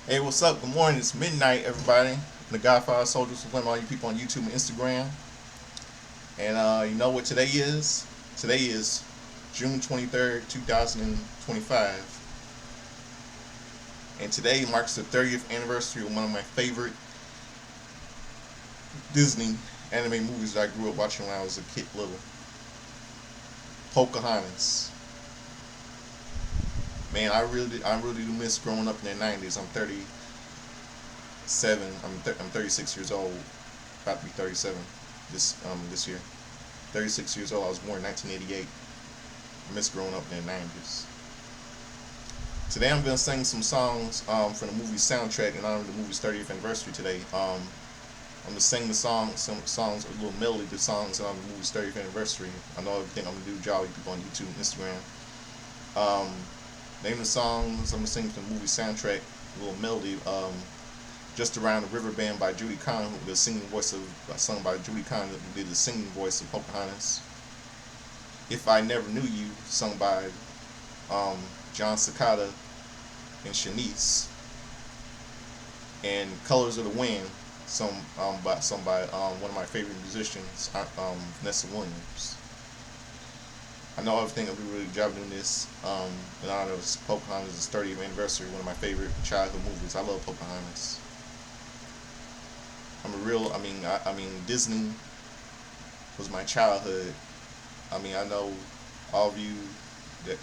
Hey, what's up? Good morning. It's midnight, everybody. I'm the Godfather Soldiers for all you people on YouTube and Instagram. And you know what today is? Today is June 23rd, 2025. And today marks the 30th anniversary of one of my favorite Disney anime movies that I grew up watching when I was a kid little. Pocahontas. Man, I really do miss growing up in the 90s. I'm 37. I'm 36 years old. About to be 37 this year. 36 years old. I was born in 1988. I miss growing up in the 90s. Today I'm gonna sing some songs from the movie soundtrack in honor of the movie's 30th anniversary today. I'm gonna sing some songs, a little melody to songs on the movie's 30th anniversary. I know everything I'm gonna do, jolly people on YouTube and Instagram. Um, Name of the songs I'm gonna sing from the movie soundtrack, a little melody. Just Around the River Band by Judy Khun, the singing voice of sung by Judy Khun, who did the singing voice of Pocahantas. If I Never Knew You, sung by John Secoda and Shanice. And Colors of the Wind, sung by one of my favorite musicians, Vanessa. I know everything will be really good job doing this. In honor of Pocahontas' 30th anniversary, one of my favorite childhood movies. I love Pocahontas. Disney was my childhood. I know all of you that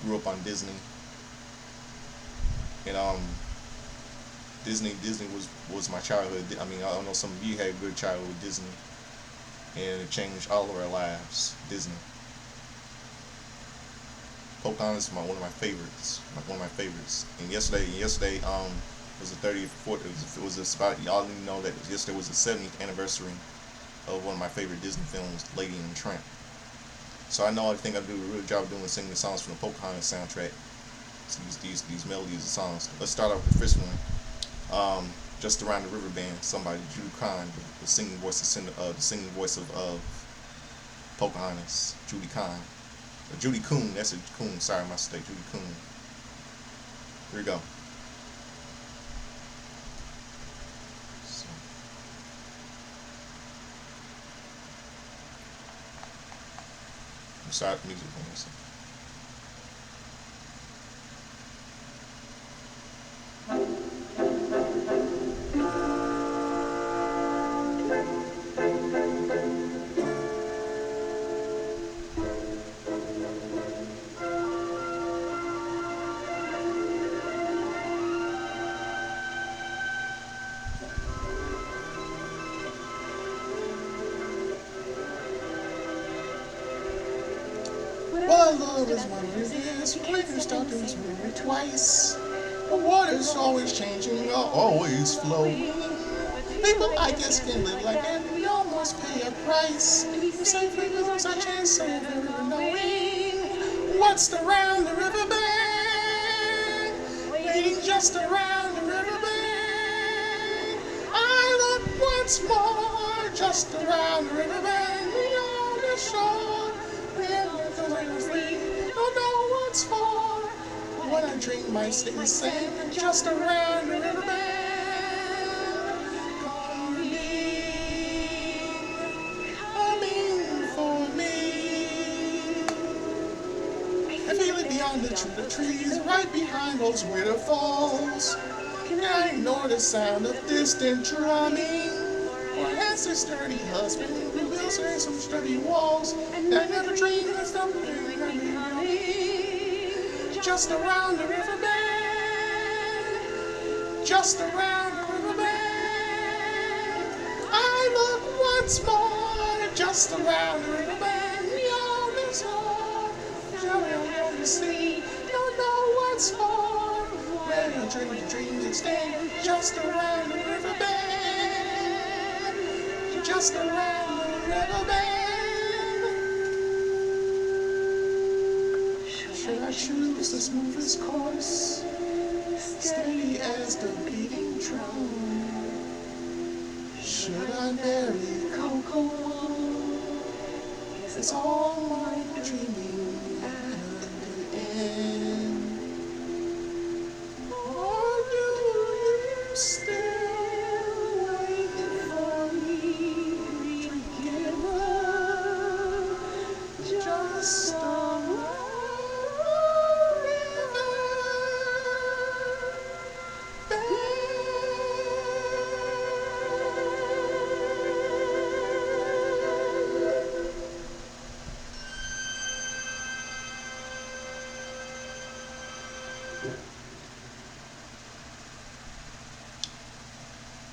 grew up on Disney, and Disney was my childhood. I know some of you had a good childhood with Disney, and it changed all of our lives. Disney. Pocahontas is one of my favorites. One of my favorites. And yesterday was the 30th, 40th. It was about, y'all didn't know that yesterday was the 70th anniversary of one of my favorite Disney films, Lady and the Tramp. So I know I think I do a really good job doing singing the songs from the Pocahontas soundtrack. So these melodies and songs. Let's start off with the first one. Just Around the River Band, sung by Judy Khun, the singing voice of Pocahontas, Judy Khun. Judy Khun, that's a Khun, sorry, my mistake, Judy Khun. Here we go. So, I'm sorry, the music for a second. Well, love is one of this. You can't stop this movie twice. The water's always changing, always flowing. People, I guess, can live like that. We all must pay a price. You say freedom's a chance, so never knowing what's around the river bend. Waiting just around the river bend. I look once more, just around the river bend. Beyond the shore, don't know what's for. When I drink my stay sand just around the river bend. Coming for me. I feel it beyond the trees, right behind those waterfalls. Can I ignore the sound of distant drumming? Or has a sturdy husband who builds her some sturdy walls, and I never dreamed of something just around the river bend, just around the river bend. I look once more, just around the river bend. Beyond this all, you see, don't know what's for. Where your dreams extend, just around the river bend, just around the river bend. Should I choose the smoothest course, steady as the beating drum? Should I marry Coco? It's all my dreaming at the end.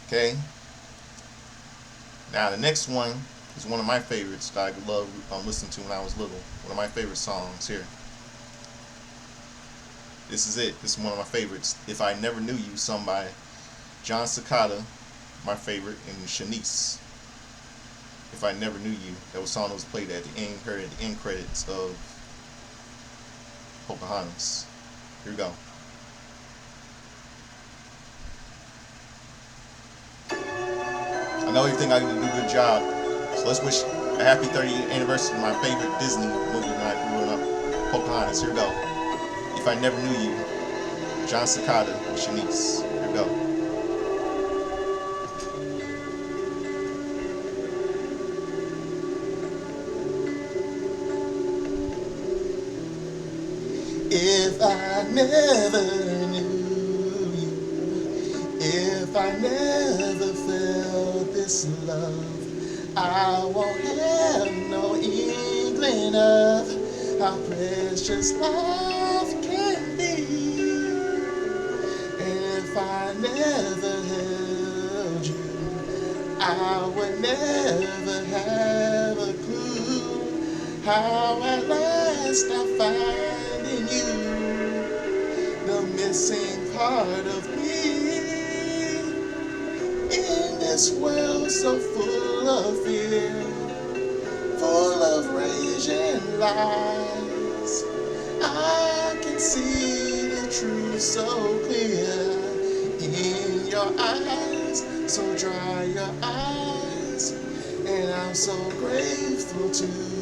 Okay. Now the next one is one of my favorites that I loved listening to when I was little. One of my favorite songs here. This is it. This is one of my favorites. If I Never Knew You, sung by John Secoda, my favorite, and Shanice. If I Never Knew You. That was a song that was played at the end, heard at the end credits of Pocahantas. Here we go. I know you think I can do a good job, so let's wish a happy 30th anniversary to my favorite Disney movie when I grew up, Pocahontas. Here we go. If I Never Knew You, John Secoda and Shanice. Here we go. If I never knew you, if I never felt this love, I won't have no inkling of how precious love can be. And if I never held you, I would never have a clue how at last I find in you the missing part of me. In this world so full of fear, full of rage and lies, I can see the truth so clear in your eyes. So dry your eyes, and I'm so grateful to you.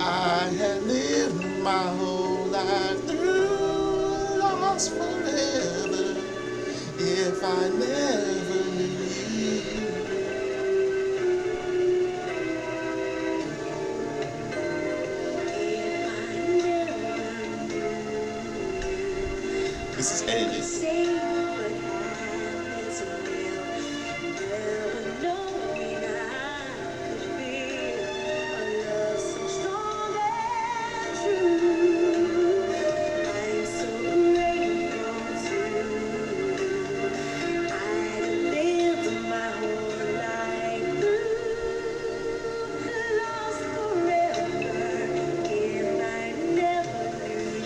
I had lived my whole life through, lost forever, if I never knew you. This is edited.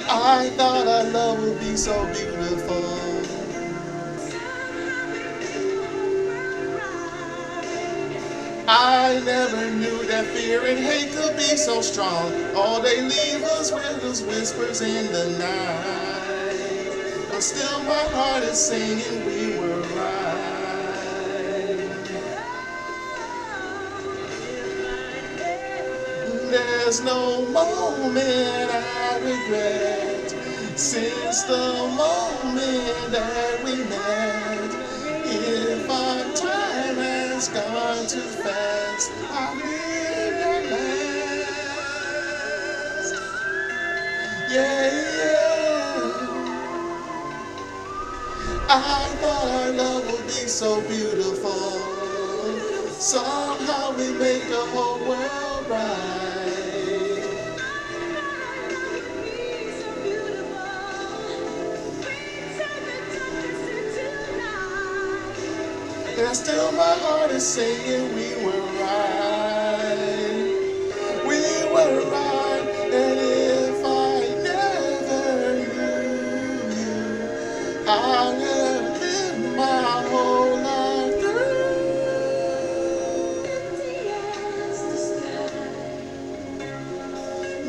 I thought our love would be so beautiful. I never knew that fear and hate could be so strong. All they leave us with is whispers in the night. But still my heart is singing we were right. There's no moment I regret since the moment that we met. If our time has gone too fast, I live at last. Yeah, yeah. I thought our love would be so beautiful. Somehow we make the whole world right. And still my heart is saying we were right. We were right. And if I never knew you, I would live my whole life through.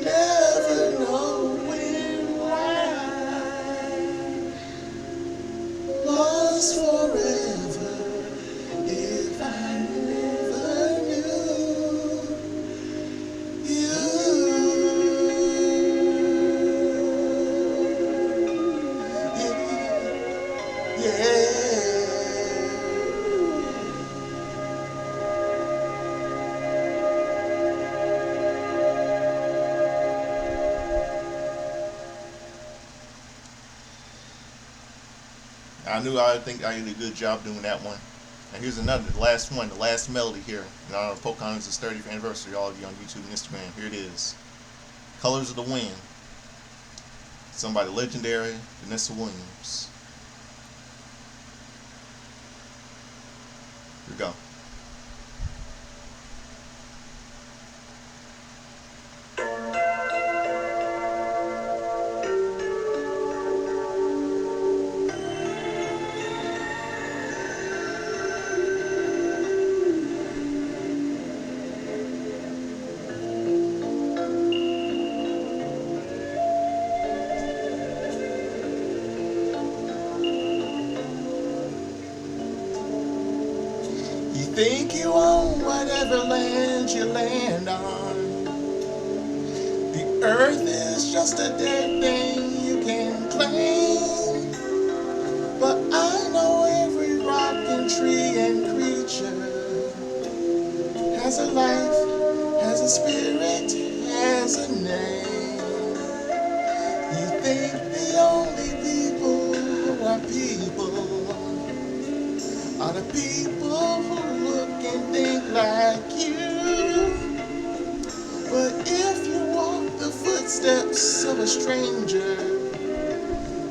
Never knowing why. Lost forever. If I never knew you. Yeah. I knew I think I did a good job doing that one. And here's another, the last one, the last melody here in honor of Pocohantas' 30th anniversary, all of you on YouTube and Instagram. Here it is. Colors of the Wind. Somebody legendary, Vanessa Williams. Here we go. You think you own whatever land you land on. The earth is just a dead thing you can claim. But I know every rock and tree and creature has a life, has a spirit, has a name. You think the only people who are people are the people who look and think like you. But if you walk the footsteps of a stranger,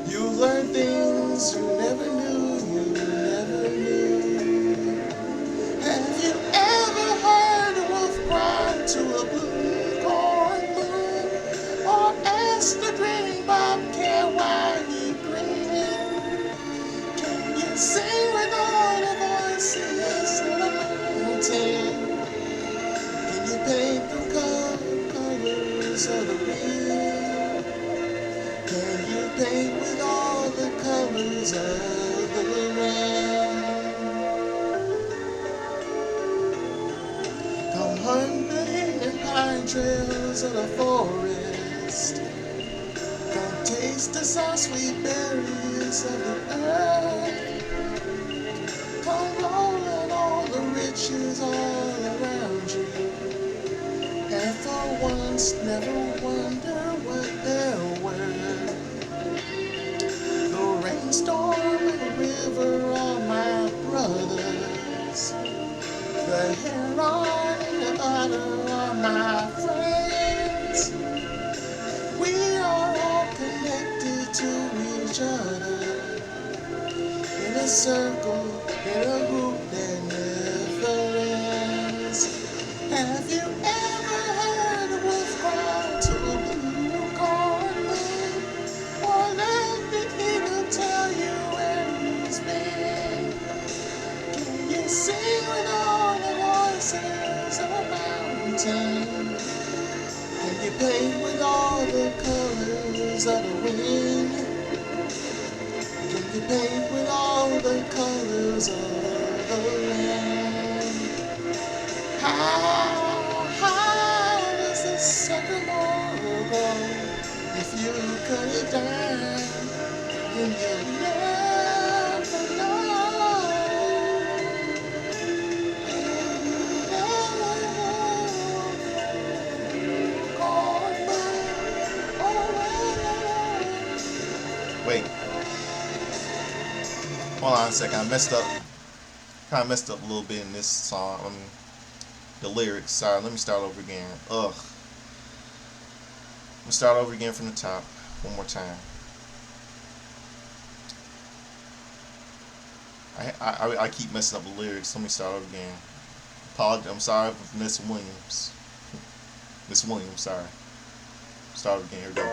you learn things you never knew, you never knew. Have you ever heard a wolf cry to a blue corn moon? Or asked the grinning bobcat why he grinned? Can you sing with all the voices of the mountain? Can you paint the colors of the wind? Can you paint with all the colors of the rain? Come hunting in pine trails of the forest. Come taste the soft sweet berries of the earth. Come rolling all the riches all around you. And for once never wonder what they're worth. The rainstorm and the river are my brothers. The heron and the otter are my friends. We are all connected to each other in a circle, in a group that never ends. Have you ever heard a wolf cry to a blue corn moon? Or let the eagle tell you where he's been? Can you sing with all the voices of a mountain? Can you paint with all the colors of the wind? Can you paint with all the colors of the land? How high does the sycamore go? If you cut it down, then you'll never know. Wait, hold on a second. I messed up. Kind of messed up a little bit in this song. The lyrics. Sorry, let me start over again. Ugh. Let me start over again from the top. One more time. I keep messing up the lyrics. Let me start over again. I'm sorry for Vanessa Williams. Miss Williams, sorry. Start again. Here we go.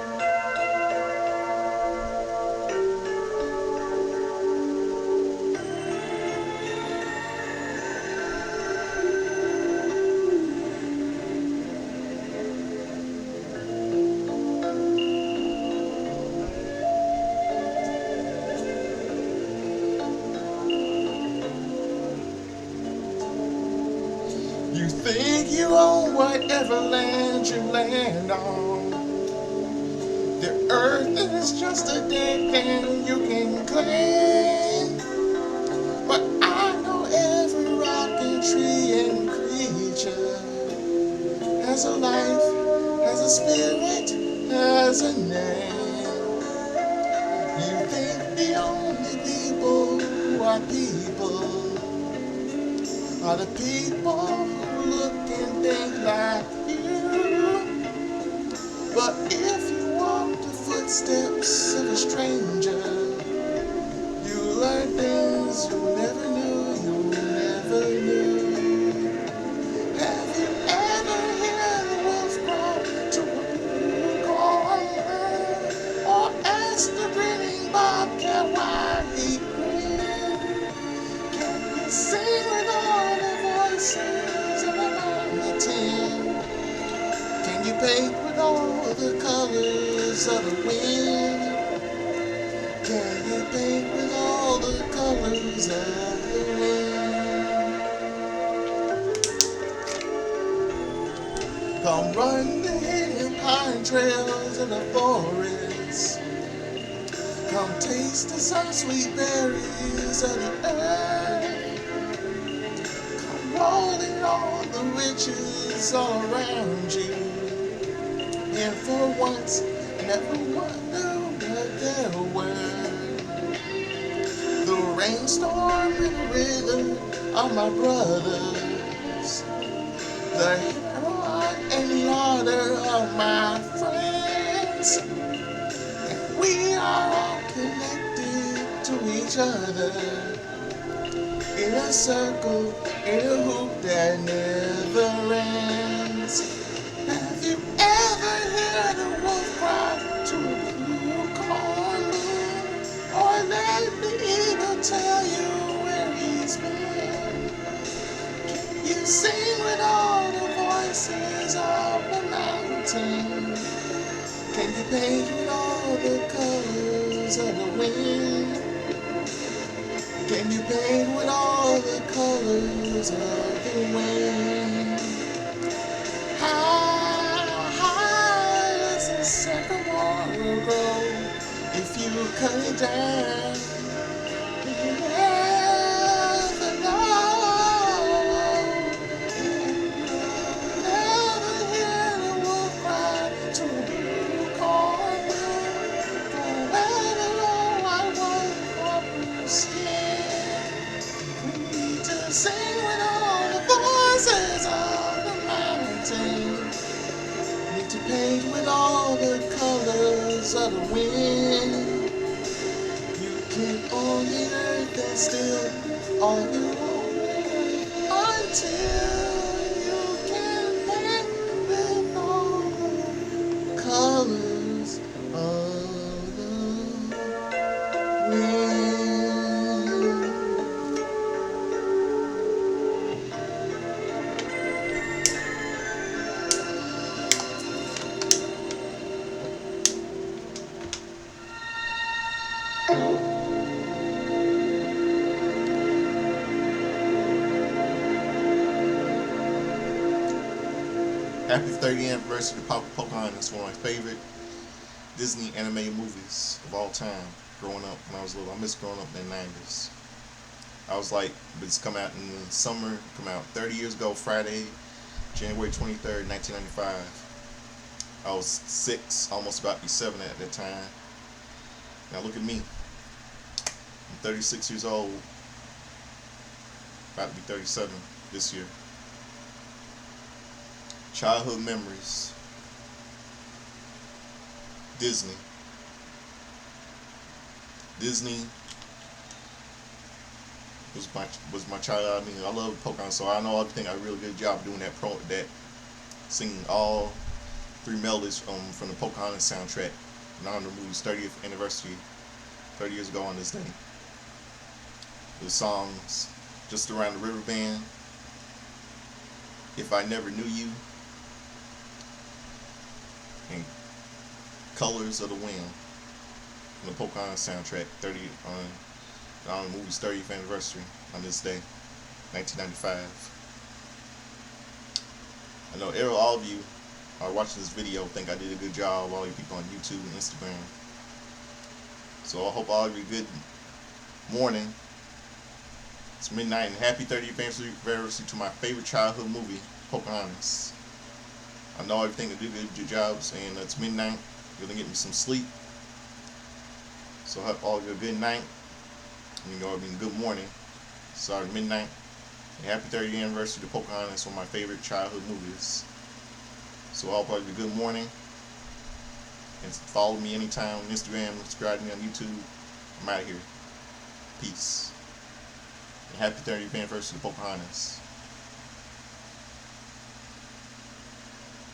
You think you own whatever land you land on. The earth is just a dead thing you can claim. But I know every rock and tree and creature has a life, has a spirit, has a name. You think the only people who are people are the people who look and think like you. But if you walk the footsteps of a stranger. You learn things you never knew. Have you ever heard a wolf growl to a blue corn? Or asked the grinning bobcat why he grinned? Can you sing with all the voices of a mountain? Can you paint with all the colors of the wind? Can you paint with all the colors of the wind? Come run the hidden pine trails of the forest. Come taste the sun sweet berries of the earth. Come rolling all the riches all around you. And for once, never wonder what there were. The rainstorm and the rhythm are my brothers. The hero and the order are my friends. And we are all connected to each other in a circle, in a hoop that never ends. Have you ever heard a wolf cry to a blue corn moon? Or let the eagle tell you where he's been? You sing with all the voices of the mountain. Can you paint with all the colors of the wind? Can you paint with all the colors of the wind? How high does the sycamore grow if you cut it down? You never know. Never hear the wolf cry to a blue corn moon. Forever low I want copper skin. We need to sing with all the voices of the mountain. Need to paint with all the colors of the wind. You keep on the earth and still all you want until you can paint with all the colors of the wind. Happy 30th anniversary to Pocohantas, one of my favorite Disney animated movies of all time. Growing up when I was little, I miss growing up in the 90s. I was like, it's come out in the summer, come out 30 years ago, Friday, January 23rd, 1995. I was 6, almost about to be 7 at that time. Now look at me. I'm 36 years old, about to be 37 this year. Childhood memories. Disney was my childhood. I mean, I love Pocahontas, so I know I think I did a really good job doing that singing all 3 melodies from the Pocahontas soundtrack in honor of the movie's 30th anniversary, 30 years ago on this day. The songs Just Around the River Band, If I Never Knew You, and Colors of the Wind from the Pocahontas soundtrack on the movie's 30th anniversary on this day, 1995. I know all of you are watching this video think I did a good job, all you people on YouTube and Instagram. So I hope all of you good morning. It's midnight and happy 30th anniversary to my favorite childhood movie, Pocahantas. I know everything to do good jobs, and it's midnight. You're gonna get me some sleep. So I hope all of you a good night. Good morning. Sorry, midnight. And happy 30th anniversary to Pocahantas, one of my favorite childhood movies. So I'll probably be good morning. And follow me anytime on Instagram, subscribe to me on YouTube. I'm out of here. Peace. And happy 30th anniversary to Pocohantas.